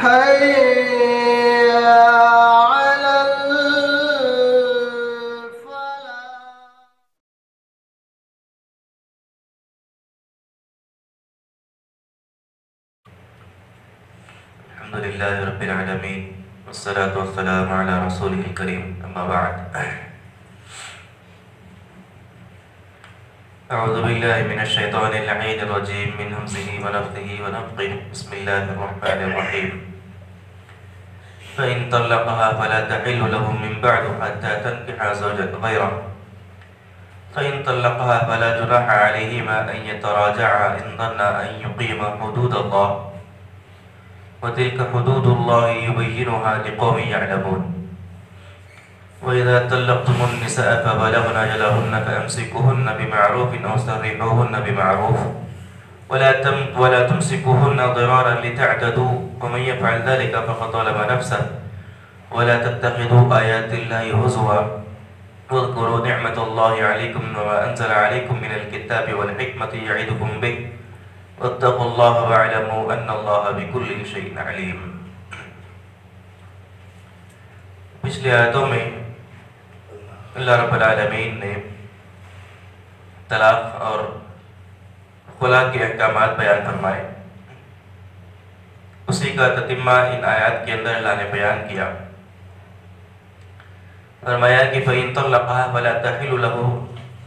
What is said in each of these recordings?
حي على الفلاح. الحمد لله رب العالمين والصلاة والسلام على رسوله الكريم أما بعد. أعوذ بالله من الشيطان اللعين الرجيم من همزه ونفثه ونفخه. بسم الله الرحمن الرحيم. فإن طلقها فلا تحل له من بعد حتى تنكح زوجا غيره. فإن طلقها فلا جناح عليهما أن يتراجعا إن ظنا أن يقيما حدود الله وتلك حدود الله يبينها لقوم يعلمون. وإذا طلقتم النساء فبلغن أجلهن فأمسكوهن بمعروف أو سرحوهن بمعروف ولا تمسكوهن ضرارا لتعتدوا ومن يفعل ذلك فقد ظلم نفسه ولا تتخذوا آيات الله هزوا واذكروا نعمة الله عليكم وما أنزل عليكم من الكتاب والحكمة يعظكم به واتقوا الله واعلموا ان اللہ بكل شيء علیم. پچھلی آیتوں میں اللہ رب العالمین نے طلاق اور خلا کے احکامات بیان فرمائے. اسی کا تتمہ ان آیات کے اندر اللہ نے بیان کیا. فرمایا کہ فَإِن طَلَّقَهَا فَلَا تَحِلُّ لَهُ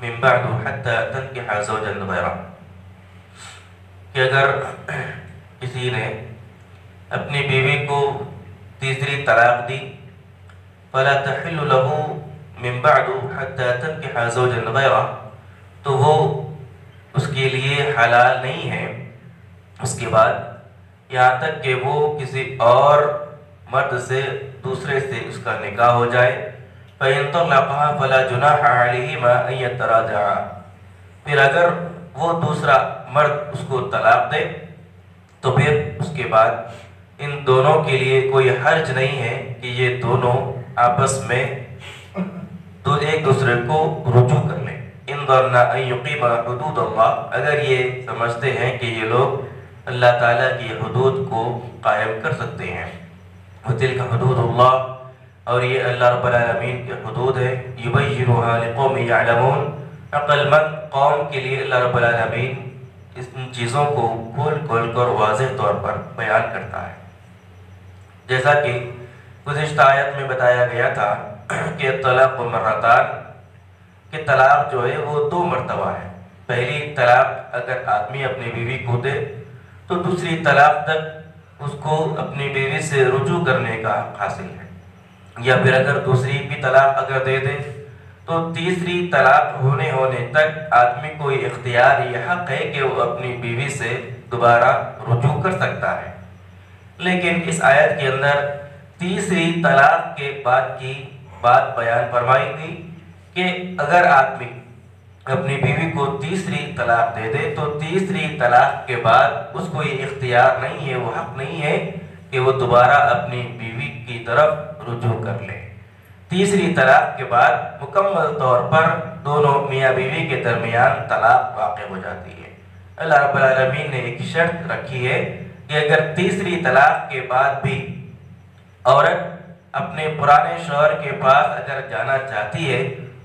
مِن بَعْدُ حَتَّى تَنكِحَ زَوْجًا غَيْرَهُ. کہ اگر کسی نے اپنی بیوی کو تیسری طلاق دی فَلَا تَحِلُّ لَهُ مِن بَعْدُ حَتَّى تَنكِحَ زَوْجًا غَيْرَهُ تو وہ اس کے لیے حلال نہیں ہے اس کے بعد یہاں تک کہ وہ کسی اور مرد سے دوسرے سے اس کا نکاح ہو جائے. فَإِن طَلَّقَهَا فَلَا جُنَاحَ عَلَيْهِمَا أَن يَتَرَاجَعَا پھر اگر وہ دوسرا مرد اس کو طلاق دے تو پھر اس کے بعد ان دونوں کے لیے کوئی حرج نہیں ہے کہ یہ دونوں آپس میں ایک دوسرے کو رجوع کر لیں. ان ظنا ان یقیما حدود اللہ اگر یہ سمجھتے ہیں کہ یہ لوگ اللہ تعالیٰ کی حدود کو قائم کر سکتے ہیں. وتلک حدود اللہ اور یہ اللہ رب العالمین کی حدود ہے. یبینھا لقوم یعلمون عقل مند قوم کے لیے اللہ رب العالمین ان چیزوں کو کھول کھول کر واضح طور پر بیان کرتا ہے. جیسا کہ گزشتہ آیت میں بتایا گیا تھا کہ طلاق مرتان کہ طلاق جو ہے وہ 2 مرتبہ ہے. پہلی طلاق اگر آدمی اپنی بیوی کو دے تو دوسری طلاق تک اس کو اپنی بیوی سے رجوع کرنے کا حق حاصل ہے. یا پھر اگر دوسری بھی طلاق اگر دے دے تو تیسری طلاق ہونے تک آدمی کو یہ اختیار یہ حق ہے کہ وہ اپنی بیوی سے دوبارہ رجوع کر سکتا ہے. لیکن اس آیت کے اندر تیسری طلاق کے بعد کی بات بیان فرمائی گئی کہ اگر آدمی اپنی بیوی کو تیسری طلاق دے دے تو تیسری طلاق کے بعد اس کو یہ اختیار نہیں ہے وہ حق نہیں ہے کہ وہ دوبارہ اپنی بیوی کی طرف رجوع کر لے. تیسری طلاق کے بعد مکمل طور پر دونوں میاں بیوی کے درمیان طلاق واقع ہو جاتی ہے. اللہ رب العالمین نے ایک شرط رکھی ہے کہ اگر تیسری طلاق کے بعد بھی عورت اپنے پرانے شوہر کے پاس اگر جانا چاہتی ہے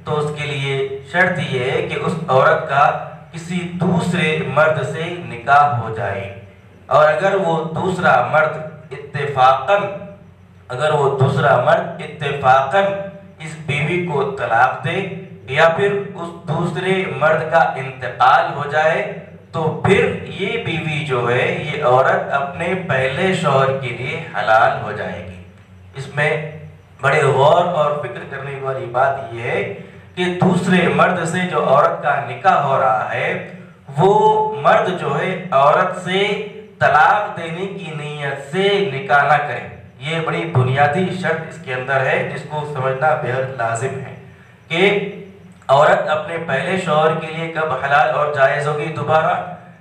تو اس کے لیے شرط یہ ہے کہ اس عورت کا کسی دوسرے مرد سے نکاح ہو جائے. اور اگر وہ دوسرا مرد اتفاقاً اس بیوی کو طلاق دے یا پھر اس دوسرے مرد کا انتقال ہو جائے تو پھر یہ بیوی جو ہے یہ عورت اپنے پہلے شوہر کے لیے حلال ہو جائے گی. اس میں بڑے غور اور فکر کرنے والی بات یہ ہے کہ دوسرے مرد سے جو عورت کا نکاح ہو رہا ہے وہ مرد جو ہے عورت سے طلاق دینے کی نیت سے نکاح نہ کرے. یہ بڑی بنیادی شرط اس کے اندر ہے جس کو سمجھنا بہت لازم ہے کہ عورت اپنے پہلے شوہر کے لیے کب حلال اور جائز ہوگی دوبارہ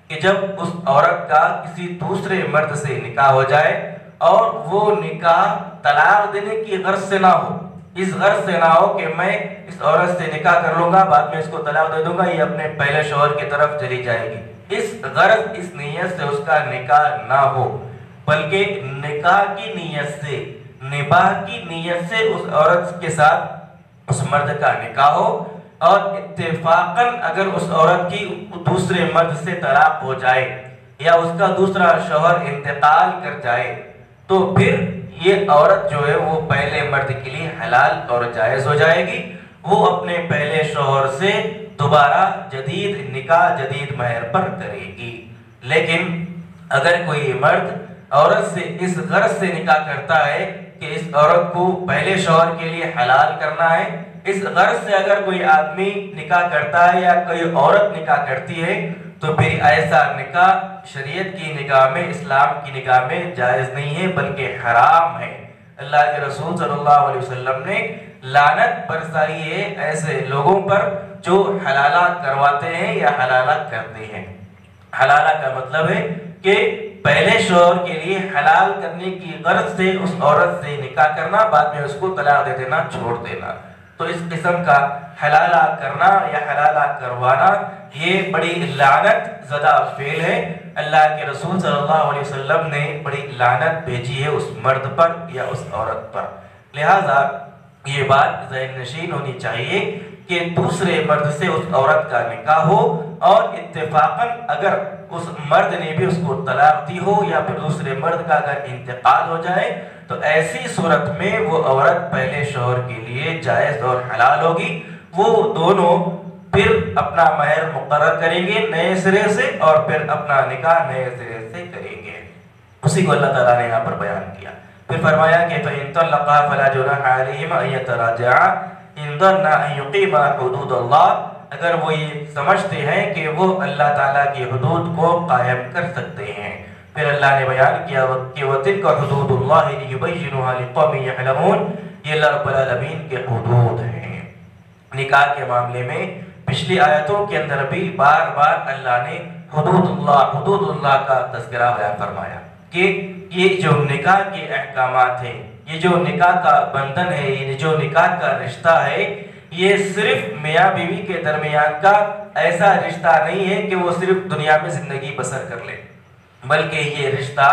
کہ جب اس عورت کا کسی دوسرے مرد سے نکاح ہو جائے اور وہ نکاح طلاق دینے کی غرض سے نہ ہو. اس غرض سے نہ ہو کہ میں اس عورت سے نکاح کر لوں گا بعد میں اس کو طلاق دے دوں گا یہ اپنے پہلے شوہر کی طرف چلی جائے گی. اس غرض اس نیت سے اس کا نکاح نہ ہو بلکہ نکاح کی نیت سے، نباہ کی نیت سے اس عورت کے ساتھ اس مرد کا نکاح ہو، اور اتفاقاً اگر اس عورت کی دوسرے مرد سے طلاق ہو جائے یا اس کا دوسرا شوہر انتقال کر جائے، تو پھر یہ عورت جو ہے وہ پہلے مرد کے لیے حلال اور جائز ہو جائے گی، وہ اپنے پہلے شوہر سے دوبارہ جدید نکاح جدید مہر پر کرے گی۔ لیکن اگر کوئی مرد عورت سے اس غرض سے نکاح کرتا ہے کہ اس عورت کو پہلے شوہر کے لیے حلال کرنا ہے، اس غرض سے اگر کوئی آدمی نکاح کرتا ہے یا کوئی عورت نکاح کرتی ہے، تو پھر ایسا نکاح شریعت کی نگاہ میں، اسلام کی نگاہ میں جائز نہیں ہے بلکہ حرام ہے۔ اللہ کے رسول صلی اللہ علیہ وسلم نے لعنت برسائی ہے ایسے لوگوں پر جو حلالہ کرواتے ہیں یا حلالہ کرتے ہیں۔ حلالہ کا مطلب ہے کہ پہلے شوہر کے لیے حلال کرنے کی غرض سے اس عورت سے نکاح کرنا، بعد میں اس کو طلاق دے دینا، چھوڑ دینا۔ تو اس قسم کا حلالہ کرنا یا حلالہ کروانا یہ بڑی لعنت زدہ فعل ہے۔ اللہ کے رسول صلی اللہ علیہ وسلم نے بڑی لعنت بھیجی ہے اس مرد پر یا اس عورت پر۔ لہٰذا یہ بات ذہن نشین ہونی چاہیے کہ دوسرے مرد سے اس عورت کا نکاح ہو، اور اتفاقاً اگر اس مرد نے بھی اس کو طلاق دی ہو یا پھر دوسرے مرد کا اگر انتقال ہو جائے، تو ایسی صورت میں وہ عورت پہلے شوہر کے لیے جائز اور حلال ہوگی۔ وہ دونوں پھر اپنا مہر مقرر کریں گے نئے سرے سے، اور پھر اپنا نکاح نئے سرے سے کریں گے۔ اسی کو اللہ تعالیٰ نے یہاں پر بیان کیا۔ پھر فرمایا کہ فَإِن طَلَّقَا فَلَا جُنَاحَ عَلَيْهِمَا أَن يَتَرَاجَعَا إِن ظَنَّا أَن يُقِيمَا حُدُودَ اللَّهِ، اگر وہ یہ سمجھتے ہیں کہ وہ اللہ تعالیٰ کی حدود کو قائم کر سکتے ہیں۔ پھر اللہ نے بیان کیا کہ وَتِلْكَ حُدُودُ اللَّهِ لِيُبَيِّنُهَا لِقَوْمٍ يَعْلَمُونَ، یہ اللہ رب العالمین کے حدود ہیں۔ نکاح کے معاملے میں پچھلی آیتوں کے اندر بھی بار بار اللہ نے حدود اللہ کا تذکرہ بیان فرمایا کہ یہ جو نکاح کے احکامات ہیں، یہ جو نکاح کا بندھن ہے، یہ جو نکاح کا رشتہ ہے، یہ صرف میاں بیوی کے درمیان کا ایسا رشتہ نہیں ہے کہ وہ صرف دنیا میں زندگی بسر کر لے، بلکہ یہ رشتہ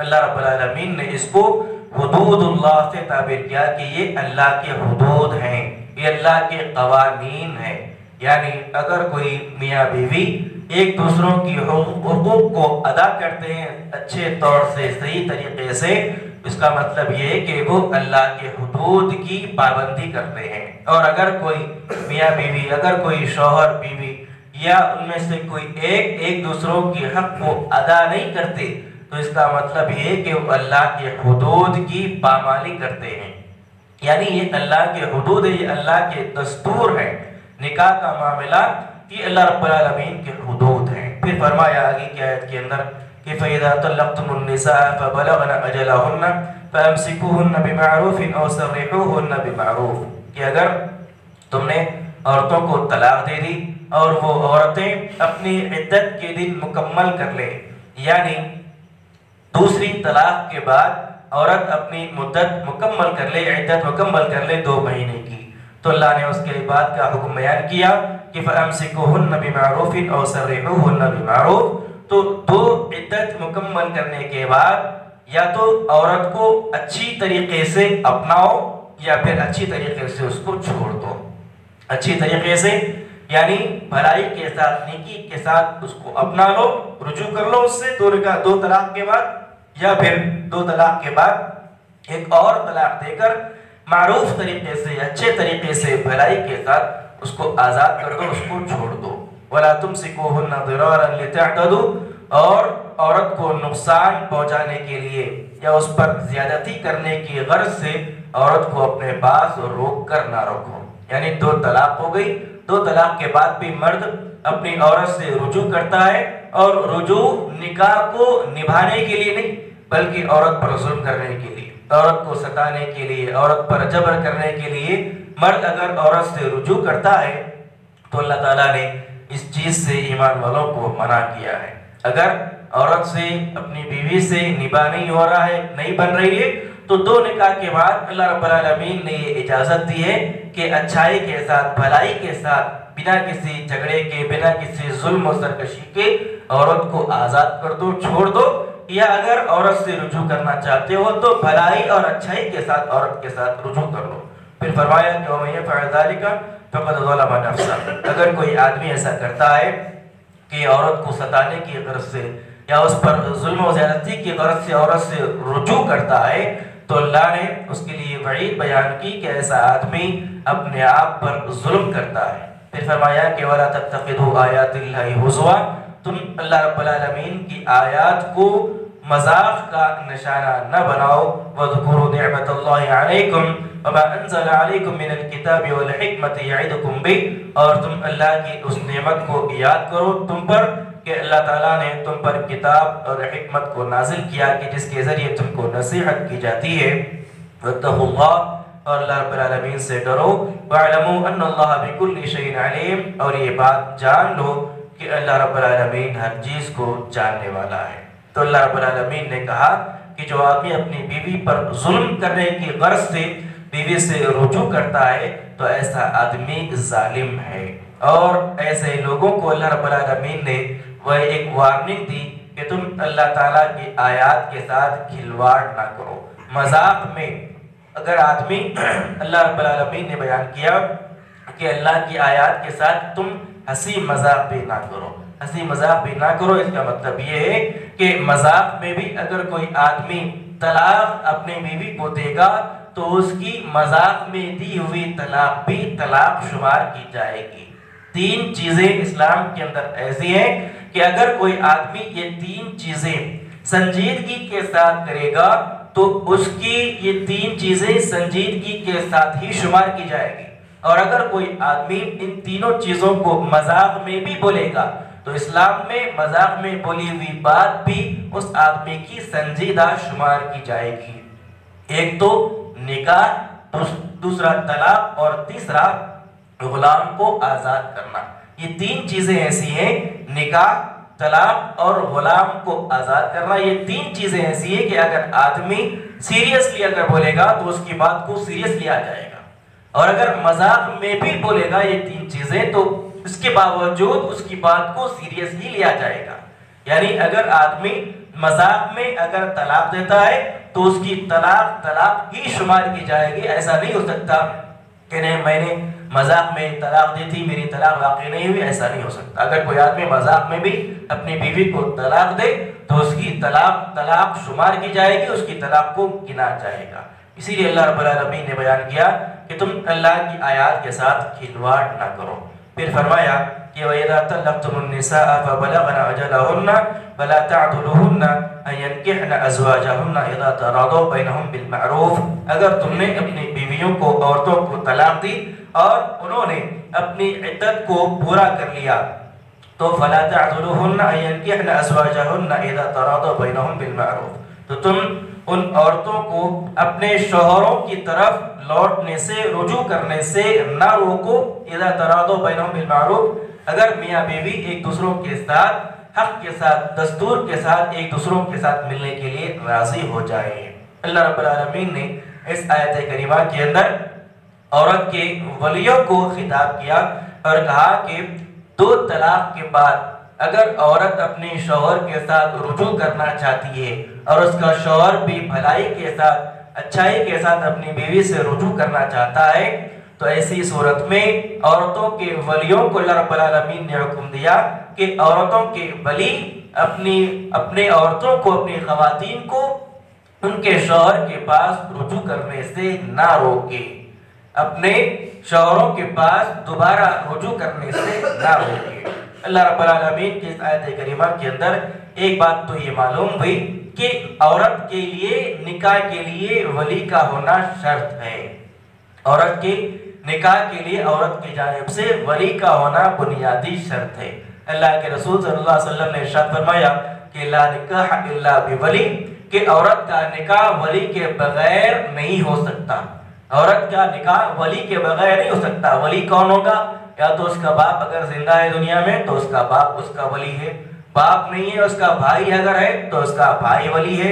اللہ رب العالمین نے اس کو حدود اللہ سے تعبیر کیا کہ یہ اللہ کے حدود ہیں، یہ اللہ کے قوانین ہیں۔ یعنی اگر کوئی میاں بیوی ایک دوسروں کی حقوق کو ادا کرتے ہیں اچھے طور سے، صحیح طریقے سے، اس کا مطلب یہ ہے کہ وہ اللہ کے حدود کی پابندی کرتے ہیں۔ اور اگر کوئی میاں بیوی، اگر کوئی شوہر بیوی یا ان میں سے کوئی ایک دوسروں کی حق کو ادا نہیں کرتے، تو اس کا مطلب یہ ہے کہ وہ اللہ کے حدود کی پامالی کرتے ہیں۔ یعنی یہ اللہ کے حدود ہے، یہ اللہ کے دستور ہے۔ نکاح کا معاملہ یہ اللہ رب العالمین کے حدود ہیں۔ پھر فرمایا آگے کی آیت کے اندر کہ فَإِذَا طَلَّقْتُمُ النِّسَاءَ فَبَلَغْنَ أَجَلَهُنَّ فَأَمْسِكُوهُنَّ بِمَعْرُوفٍ أَوْ سَرِّحُوهُنَّ بِمَعْرُوفٍ، کہ اگر تم نے عورتوں کو طلاق دے دی اور وہ عورتیں اپنی عدت کے دن مکمل کر لیں، یعنی دوسری طلاق کے بعد عورت اپنی مدت مکمل کر لے، عدت مکمل کر لے 2 مہینے کی، تو اللہ نے اس کے بعد کا حکم بیان کیا کہ فَأَمْسِكُوهُنَّ بِمَعْرُوفٍ أَوْ سَرِّحُوهُنَّ بِمَعْرُوفٍ۔ تو 2 عدت مکمل کرنے کے بعد یا تو عورت کو اچھی طریقے سے اپناؤ یا پھر اچھی طریقے سے اس کو چھوڑ دو۔ اچھی طریقے سے یعنی بھلائی کے ساتھ، نیکی کے ساتھ اس کو اپنا لو، رجوع کر لو اس سے 2 طلاق کے بعد، یا پھر 2 طلاق کے بعد ایک اور طلاق دے کر معروف طریقے سے، اچھے طریقے سے، بھلائی کے ساتھ اس کو آزاد کر دو، اس کو چھوڑ دو۔ وَلَا تُمْسِكُوهُنَّ ضِرَارًا لِتَعْتَدُوا، اور عورت کو نقصان پہنچانے کے لیے یا اس پر زیادتی کرنے کی غرض سے عورت کو اپنے پاس روک کر نہ رکھو۔ یعنی 2 طلاق ہو گئی، 2 طلاق کے بعد بھی مرد اپنی عورت سے رجوع کرتا ہے، اور رجوع نکاح کو نبھانے کے لیے نہیں بلکہ عورت پر ظلم کرنے کے لیے، عورت کو ستانے کے لیے، عورت پر جبر کرنے کے لیے مرد اگر عورت سے رجوع کرتا ہے تو اللہ تعالیٰ نے اس چیز سے ایمان والوں کو منع کیا ہے۔ اگر عورت سے، اپنی بیوی سے نباہ نہیں ہو رہا ہے، نہیں بن رہی ہے، تو 2 نکاح کے بعد اللہ رب العالمین نے یہ اجازت دی ہے کہ اچھائی کے ساتھ، بھلائی کے ساتھ، بنا کسی جھگڑے کے، بنا کسی ظلم و سرکشی کے عورت کو آزاد کر دو، چھوڑ دو، یا اگر عورت سے رجوع کرنا چاہتے ہو تو بھلائی اور اچھائی کے ساتھ عورت کے ساتھ رجوع کر لو۔ پھر فرمایا کہ وَمَن يَفْعَلْ ذَلِكَ فَقَدْ ظَلَمَ نَفْسَهُ، اگر کوئی آدمی ایسا کرتا ہے کہ عورت کو ستانے کی غرض سے یا اس پر ظلم و زیادتی کی غرض سے عورت سے رجوع کرتا ہے تو اللہ نے اس کے لیے وعید بیان کی کہ ایسا آدمی اپنے آپ پر ظلم کرتا ہے۔ پھر فرمایا کہ وَلَا تَتَّخِذُوا آيَاتِ اللَّهِ هُزُوًا، تم اللہ رب العالمین کی آیات کو مذاق کا نشانہ نہ بناؤ۔ وَاذْكُرُوا نِعْمَةَ اللَّهِ عَلَيْكُمْ وَمَا أَنزَلَ عَلَيْكُمْ مِنَ الْكِتَابِ وَالْحِكْمَةِ يَعِظُكُمْ بِهِ، اور تم اللہ کی اس نعمت کو یاد کرو تم پر کہ اللہ تعالیٰ نے تم پر کتاب اور حکمت کو نازل کیا کہ جس کے ذریعے تم کو نصیحت کی جاتی ہے۔ وَاتَّقُوا اللَّهَ، اور اللہ رب العالمین سے ڈرو۔ وَاعْلَمُوا أَنَّ اللَّهَ بِكُلِّ شَيْءٍ عَلِيمٌ، اور یہ بات جان لو کہ اللہ رب العالمین ہر چیز کو جاننے والا ہے۔ تو اللہ رب العالمین نے کہا کہ جو آدمی اپنی بیوی پر ظلم کرنے کی غرض سے بیوی سے رجوع کرتا ہے تو ایسا آدمی ظالم ہے، اور ایسے لوگوں کو اللہ رب العالمین نے وہ ایک وارننگ دی کہ تم اللہ تعالیٰ کی آیات کے ساتھ کھلواڑ نہ کرو۔ مذاق میں اگر آدمی اللہ رب العالمین نے بیان کیا کہ اللہ کی آیات کے ساتھ تم ہنسی مذاق بھی نہ کرو، ہنسی مذاق بھی نہ کرو، اس کا مطلب یہ ہے کہ مذاق میں بھی اگر کوئی آدمی طلاق اپنی بیوی کو دے گا تو اس کی مذاق میں دی ہوئی طلاق بھی طلاق شمار کی جائے گی۔ تین چیزیں اسلام کے اندر ایسی ہیں کہ اگر کوئی آدمی یہ تین چیزیں سنجیدگی کے ساتھ کرے گا تو اس کی یہ تین چیزیں سنجیدگی کے ساتھ ہی شمار کی جائے گی، اور اگر کوئی آدمی ان تینوں چیزوں کو مذاق میں بھی بولے گا تو اسلام میں مذاق میں بولی ہوئی بات بھی اس آدمی کی سنجیدہ شمار کی جائے گی۔ ایک تو نکاح، دوسرا طلاق، اور تیسرا غلام کو آزاد کرنا۔ یہ تین چیزیں ایسی ہیں، نکاح، طلاق اور غلام کو آزاد کرنا، یہ تین چیزیں ایسی ہیں کہ اگر آدمی سیریسلی اگر بولے گا تو اس کی بات کو سیریس لیا جائے گا، اور اگر مذاق میں بھی بولے گا یہ تین چیزیں تو اس کے باوجود اس کی بات کو سیریس ہی لیا جائے گا۔ یعنی اگر آدمی مذاق میں اگر طلاق دیتا ہے تو اس کی طلاق ہی شمار کی جائے گی۔ ایسا نہیں ہو سکتا کہ نہیں میں نے مذاق میں طلاق دی تھی میری طلاق واقع نہیں ہوئی، ایسا نہیں ہو سکتا۔ اگر کوئی آدمی مذاق میں بھی اپنی بیوی کو طلاق دے تو اس کی طلاق شمار کی جائے گی، اس کی طلاق کو گنا جائے گا۔ اسی لیے اللہ رب العالمین نے بیان کیا کہ تم اللہ کی آیات کے ساتھ کھلواڑ نہ کرو۔ پھر فرمایا کہ وَإِذَا طَلَّقْتُمُ النِّسَاءَ فَبَلَغْنَ أَجَلَهُنَّ فَلَا تَعْضُلُوهُنَّ أَن يَنكِحْنَ أَزْوَاجَهُنَّ إِذَا تَرَاضَوْا بَيْنَهُم بِالْمَعْرُوفِ، اگر تم نے اپنی بیویوں کو، عورتوں کو طلاق دی اور انہوں نے اپنی عدت کو پورا کر لیا تو فَلَا تَعْضُلُوهُنَّ أَن يَنكِحْنَ أَزْوَاجَهُنَّ إِذَا تَرَاضَوْا بَيْنَهُم بِالْمَعْرُوفِ، تو تم ان عورتوں کو اپنے شوہروں کی طرف لوٹنے سے، رجوع کرنے سے نہ روکو۔ اذا تراضوا بینہم بالمعروف، اگر میاں بیوی ایک دوسروں کے ساتھ حق کے ساتھ، دستور کے ساتھ ایک دوسروں کے ساتھ ملنے کے لیے راضی ہو جائیں۔ اللہ رب العالمین نے اس آیت کریمہ کے اندر عورت کے ولیوں کو خطاب کیا اور کہا کہ دو طلاق کے بعد اگر عورت اپنے شوہر کے ساتھ رجوع کرنا چاہتی ہے اور اس کا شوہر بھی بھلائی کے ساتھ، اچھائی کے ساتھ اپنی بیوی سے رجوع کرنا چاہتا ہے تو ایسی صورت میں عورتوں کے ولیوں کو اللہ رب العالمین نے حکم دیا کہ عورتوں کے ولی اپنے عورتوں کو، اپنی خواتین کو ان کے شوہر کے پاس رجوع کرنے سے نہ روکے، اپنے شوہروں کے پاس دوبارہ رجوع کرنے سے نہ روکے۔ اللہ رب العالمین کی اس آیت کریمہ کے اندر ایک بات تو یہ معلوم ہوئی کہ عورت کے لیے، نکاح کے لیے ولی کا ہونا شرط ہے۔ عورت کے نکاح کے لیے عورت کی جانب سے ولی کا ہونا بنیادی شرط ہے۔ اللہ کے رسول صلی اللہ علیہ وسلم نے ارشاد فرمایا کہ لا نکاح الا بولی، کہ عورت کا نکاح ولی کے بغیر نہیں ہو سکتا۔ عورت کا نکاح ولی کے بغیر نہیں ہو سکتا۔ ولی کون ہوگا؟ یا تو اس کا باپ اگر زندہ ہے دنیا میں تو اس کا باپ اس کا ولی ہے، باپ نہیں ہے اس کا بھائی اگر ہے تو اس کا بھائی ولی ہے۔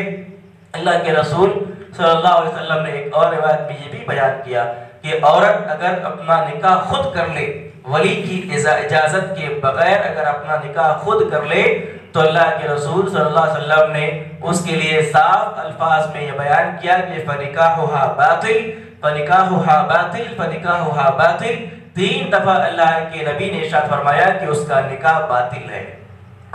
اللہ کے رسول صلی اللہ علیہ وسلم نے ایک اور روایت میں یہ بھی بیان کیا کہ عورت اگر اپنا نکاح خود کر لے، ولی کی اجازت کے بغیر اگر اپنا نکاح خود کر لے تو اللہ کے رسول صلی اللہ علیہ وسلم نے اس کے لیے صاف الفاظ میں یہ بیان کیا کہ فنکاحها باطل فنکاحها باطل فنکاحها باطل، 3 دفعہ اللہ کے نبی نے ارشاد فرمایا کہ اس کا نکاح باطل ہے،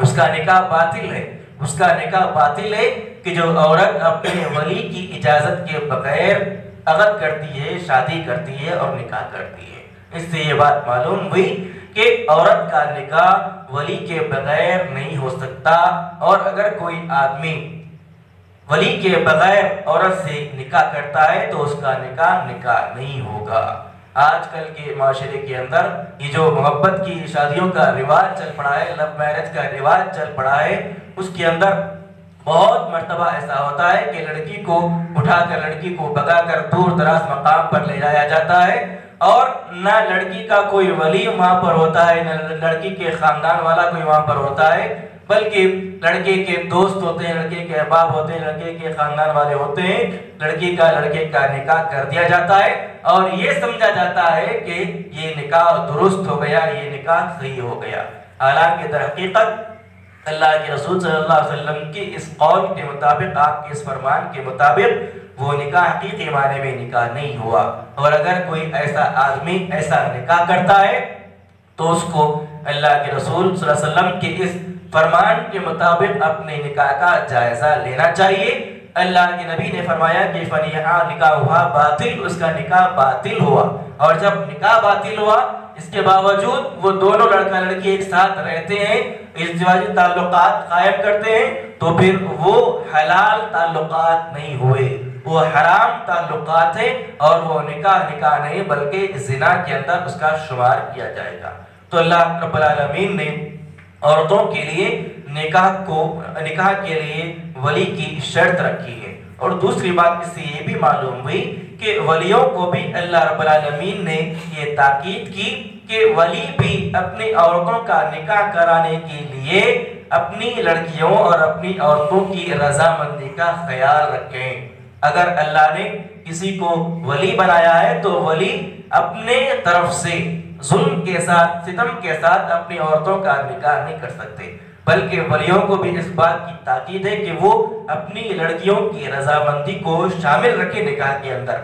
اس کا نکاح باطل ہے، اس کا نکاح باطل ہے کہ جو عورت اپنے ولی کی اجازت کے بغیر عقد کرتی ہے، شادی کرتی ہے اور نکاح کرتی ہے۔ اس سے یہ بات معلوم ہوئی کہ عورت کا نکاح ولی کے بغیر نہیں ہو سکتا، اور اگر کوئی آدمی ولی کے بغیر عورت سے نکاح کرتا ہے تو اس کا نکاح نہیں ہوگا۔ آج کل کے معاشرے کے اندر یہ جو محبت کی شادیوں کا رواج چل پڑا ہے، لو میرج کا رواج چل پڑا ہے، اس کے اندر بہت مرتبہ ایسا ہوتا ہے کہ لڑکی کو اٹھا کر، لڑکی کو بھگا کر دور دراز مقام پر لے جایا جاتا ہے، اور نہ لڑکی کا کوئی ولی وہاں پر ہوتا ہے، نہ لڑکی کے خاندان والا کوئی وہاں پر ہوتا ہے، بلکہ لڑکے کے دوست ہوتے ہیں، لڑکے کے احباب ہوتے ہیں، لڑکے کے خاندان والے ہوتے ہیں، لڑکی کا لڑکے کا نکاح کر دیا جاتا ہے، اور یہ سمجھا جاتا ہے کہ یہ نکاح درست ہو گیا، یہ نکاح صحیح ہو گیا۔ حالانکہ در حقیقت اللہ کے رسول صلی اللہ علیہ وسلم کی اس قول کے مطابق، آپ کے اس فرمان کے مطابق وہ نکاح حقیقی معنی میں نکاح نہیں ہوا، اور اگر کوئی ایسا آدمی ایسا نکاح کرتا ہے تو اس کو اللہ کے رسول صلی اللہ علیہ وسلم کے اس فرمان کے مطابق اپنے نکاح کا جائزہ لینا چاہیے۔ اللہ کے نبی نے فرمایا کہ فنیحا نکاحها باطل، اس کا نکاح باطل ہوا، اور جب نکاح باطل ہوا اس کے باوجود وہ دونوں لڑکا لڑکی ایک ساتھ رہتے ہیں، ازدواجی تعلقات قائم کرتے ہیں، تو پھر وہ حلال تعلقات نہیں ہوئے، وہ حرام تعلقات ہیں، اور وہ نکاح نہیں بلکہ زنا کے اندر اس کا شمار کیا جائے گا۔ تو اللہ رب العالمین نے عورتوں کے لیے نکاح کے لیے ولی کی شرط رکھی ہے، اور دوسری بات اس سے یہ بھی معلوم ہوئی کہ ولیوں کو بھی اللہ رب العالمین نے یہ تاکید کی کہ ولی بھی اپنی عورتوں کا نکاح کرانے کے لیے اپنی لڑکیوں اور اپنی عورتوں کی رضامندی کا خیال رکھیں۔ اگر اللہ نے کسی کو ولی بنایا ہے تو ولی اپنے طرف سے ظلم کے ساتھ، ستم کے ساتھ اپنی عورتوں کا نکاح نہیں کر سکتے، بلکہ ولیوں کو بھی اس بات کی تاکید ہے کہ وہ اپنی لڑکیوں کی رضامندی کو شامل رکھے نکاح کے اندر۔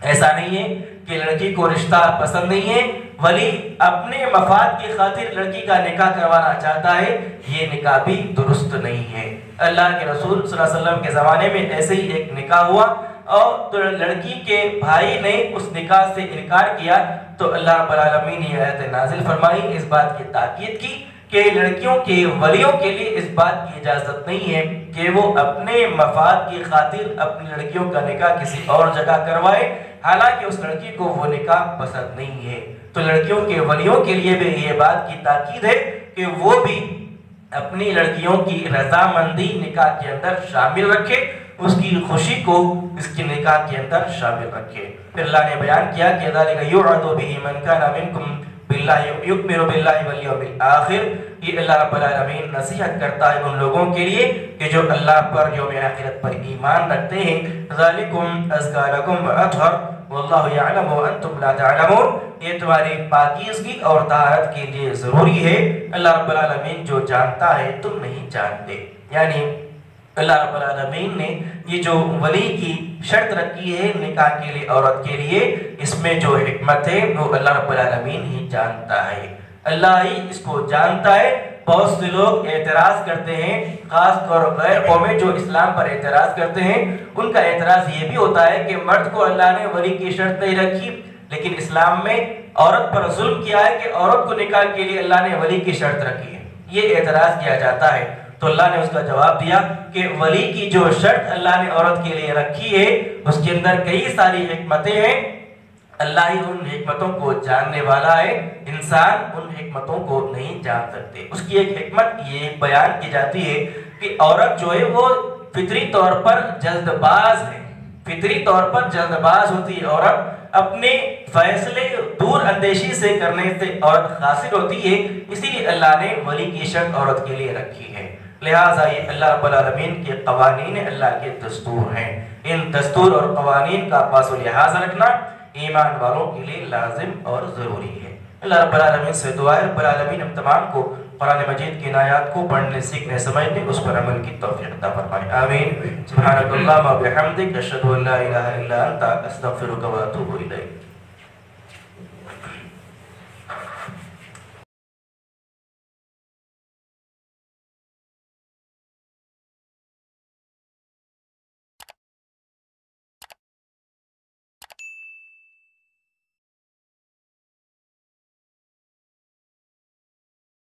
ایسا نہیں ہے کہ لڑکی کو رشتہ پسند نہیں ہے، ولی اپنے مفاد کی خاطر لڑکی کا نکاح کروانا چاہتا ہے، یہ نکاح بھی درست نہیں ہے۔ اللہ کے رسول صلی اللہ علیہ وسلم کے زمانے میں ایسے ہی ایک نکاح ہوا، اور تو لڑکی کے بھائی نے اس نکاح سے انکار کیا، تو اللہ رب العالمین نے آیت نازل فرمائی، اس بات کی تاکید کی کہ لڑکیوں کے ولیوں کے لیے اس بات کی اجازت نہیں ہے کہ وہ اپنے مفاد کی خاطر اپنی لڑکیوں کا نکاح کسی اور جگہ کروائے، حالانکہ اس لڑکی کو وہ نکاح پسند نہیں ہے۔ تو لڑکیوں کے ولیوں کے لیے بھی یہ بات کی تاکید ہے کہ وہ بھی اپنی لڑکیوں کی رضامندی نکاح کے اندر شامل رکھے، اس کی خوشی کو اس کے نکاح کے اندر شامل رکھے۔ پھر اللہ نے بیان کیا کہ ذالک یوعظ بہ من کان منکم باللہ یؤمن باللہ والیوم الآخر، یہ اللہ رب العالمین نصیحت کرتا ہے ان لوگوں کے لیے کہ جو اللہ پر، یوم آخرت پر ایمان رکھتے ہیں۔ ذالکم ازکی لکم واطہر واللہ یعلم وانتم لا تعلمون، یہ تمہاری پاکیزگی اور طہارت کے لیے ضروری ہے، اللہ رب العالمین جو جانتا ہے تم نہیں جانتے۔ یعنی اللہ رب العالمین نے یہ جو ولی کی شرط رکھی ہے نکاح کے لیے عورت کے لیے، اس میں جو حکمت ہے وہ اللہ رب العالمین ہی جانتا ہے، اللہ ہی اس کو جانتا ہے۔ بہت سے لوگ اعتراض کرتے ہیں، خاص طور غیر قومیں جو اسلام پر اعتراض کرتے ہیں، ان کا اعتراض یہ بھی ہوتا ہے کہ مرد کو اللہ نے ولی کی شرط نہیں رکھی، لیکن اسلام میں عورت پر ظلم کیا ہے کہ عورت کو نکاح کے لیے اللہ نے ولی کی شرط رکھی ہے، یہ اعتراض کیا جاتا ہے۔ تو اللہ نے اس کا جواب دیا کہ ولی کی جو شرط اللہ نے عورت کے لیے رکھی ہے اس کے اندر کئی ساری حکمتیں ہیں، اللہ ہی ان حکمتوں کو جاننے والا ہے، انسان ان حکمتوں کو نہیں جان سکتے۔ اس کی ایک حکمت یہ بیان کی جاتی ہے کہ عورت جو ہے وہ فطری طور پر جلد باز ہے، فطری طور پر جلد باز ہوتی ہے عورت، اپنے فیصلے دور اندیشی سے کرنے سے عورت خاسر ہوتی ہے، اسی لیے اللہ نے ولی کی شرط عورت کے لیے رکھی ہے۔ لہٰذا یہ اللہ رب العالمین کے قوانین اللہ کے دستور ہیں، ان دستور اور قوانین کا پاس و لحاظ رکھنا ایمان والوں کے لیے لازم اور ضروری ہے۔ اللہ رب العالمین سے دعا ہے رب العالمین ہم تمام کو قرآن مجید کی آیات کو پڑھنے سیکھنے سمجھنے اس پر عمل کی توفیق عطا فرمائے آمین سبحانک اللہم و بحمدک اشہد ان لا الہ الا انت استغفرک و اتوب الیک